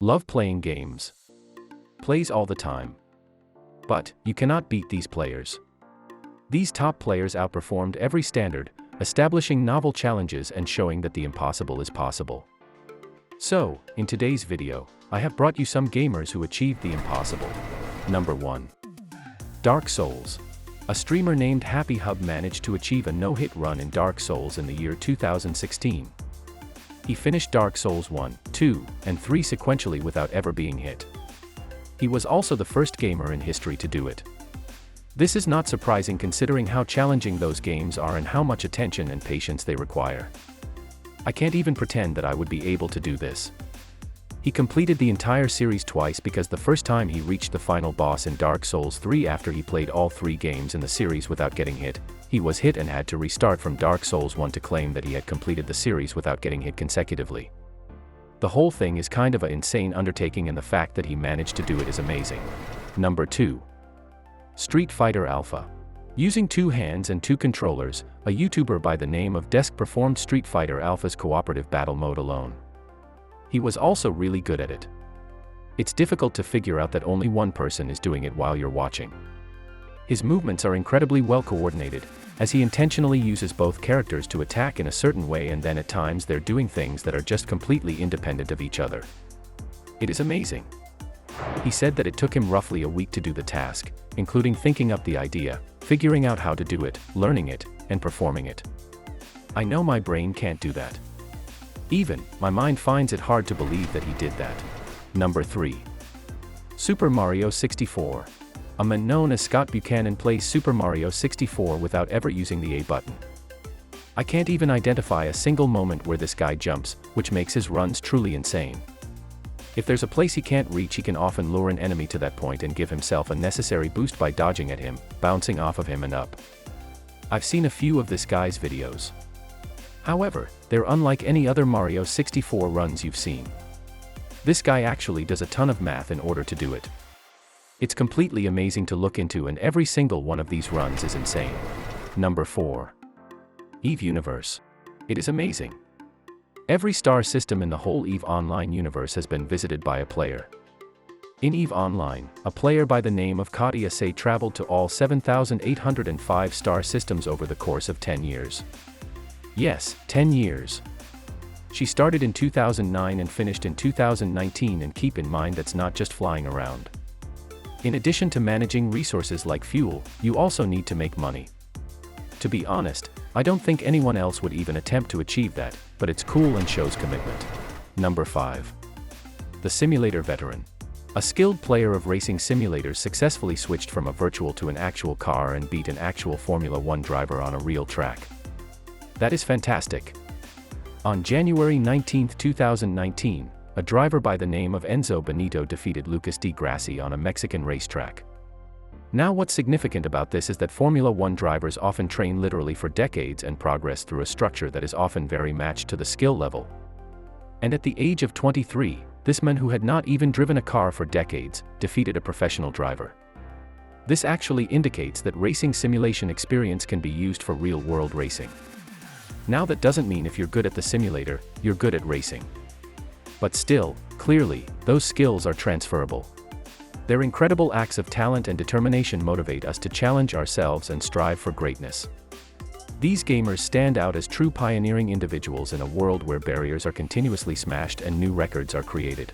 Love playing games. Plays all the time. But you cannot beat these players. These top players outperformed every standard, establishing novel challenges and showing that the impossible is possible. So, in today's video, I have brought you some gamers who achieved the impossible. Number 1. Dark Souls. A streamer named Happy Hub managed to achieve a no-hit run in Dark Souls in the year 2016. He finished Dark Souls 1, 2, and 3 sequentially without ever being hit. He was also the first gamer in history to do it. This is not surprising considering how challenging those games are and how much attention and patience they require. I can't even pretend that I would be able to do this. He completed the entire series twice because the first time he reached the final boss in Dark Souls 3 after he played all 3 games in the series without getting hit, he was hit and had to restart from Dark Souls 1 to claim that he had completed the series without getting hit consecutively. The whole thing is kind of an insane undertaking and the fact that he managed to do it is amazing. Number 2. Street Fighter Alpha. Using 2 hands and 2 controllers, a YouTuber by the name of Desk performed Street Fighter Alpha's cooperative battle mode alone. He was also really good at it. It's difficult to figure out that only one person is doing it while you're watching. His movements are incredibly well coordinated, as he intentionally uses both characters to attack in a certain way and then at times they're doing things that are just completely independent of each other. It is amazing. He said that it took him roughly a week to do the task, including thinking up the idea, figuring out how to do it, learning it, and performing it. I know my brain can't do that. Even, my mind finds it hard to believe that he did that. Number 3. Super Mario 64. A man known as Scott Buchanan plays Super Mario 64 without ever using the A button. I can't even identify a single moment where this guy jumps, which makes his runs truly insane. If there's a place he can't reach, he can often lure an enemy to that point and give himself a necessary boost by dodging at him, bouncing off of him and up. I've seen a few of this guy's videos. However, they're unlike any other Mario 64 runs you've seen. This guy actually does a ton of math in order to do it. It's completely amazing to look into and every single one of these runs is insane. Number 4. EVE Universe. It is amazing. Every star system in the whole EVE Online universe has been visited by a player. In EVE Online, a player by the name of Katia Say traveled to all 7,805 star systems over the course of 10 years. Yes, 10 years. She started in 2009 and finished in 2019, and keep in mind that's not just flying around. In addition to managing resources like fuel, you also need to make money. To be honest, I don't think anyone else would even attempt to achieve that, but it's cool and shows commitment. Number 5. The Simulator Veteran. A skilled player of racing simulators successfully switched from a virtual to an actual car and beat an actual Formula 1 driver on a real track. That is fantastic. On January 19, 2019, a driver by the name of Enzo Benito defeated Lucas Di Grassi on a Mexican racetrack. Now what's significant about this is that Formula 1 drivers often train literally for decades and progress through a structure that is often very matched to the skill level. And at the age of 23, this man who had not even driven a car for decades, defeated a professional driver. This actually indicates that racing simulation experience can be used for real-world racing. Now that doesn't mean if you're good at the simulator, you're good at racing. But still, clearly, those skills are transferable. Their incredible acts of talent and determination motivate us to challenge ourselves and strive for greatness. These gamers stand out as true pioneering individuals in a world where barriers are continuously smashed and new records are created.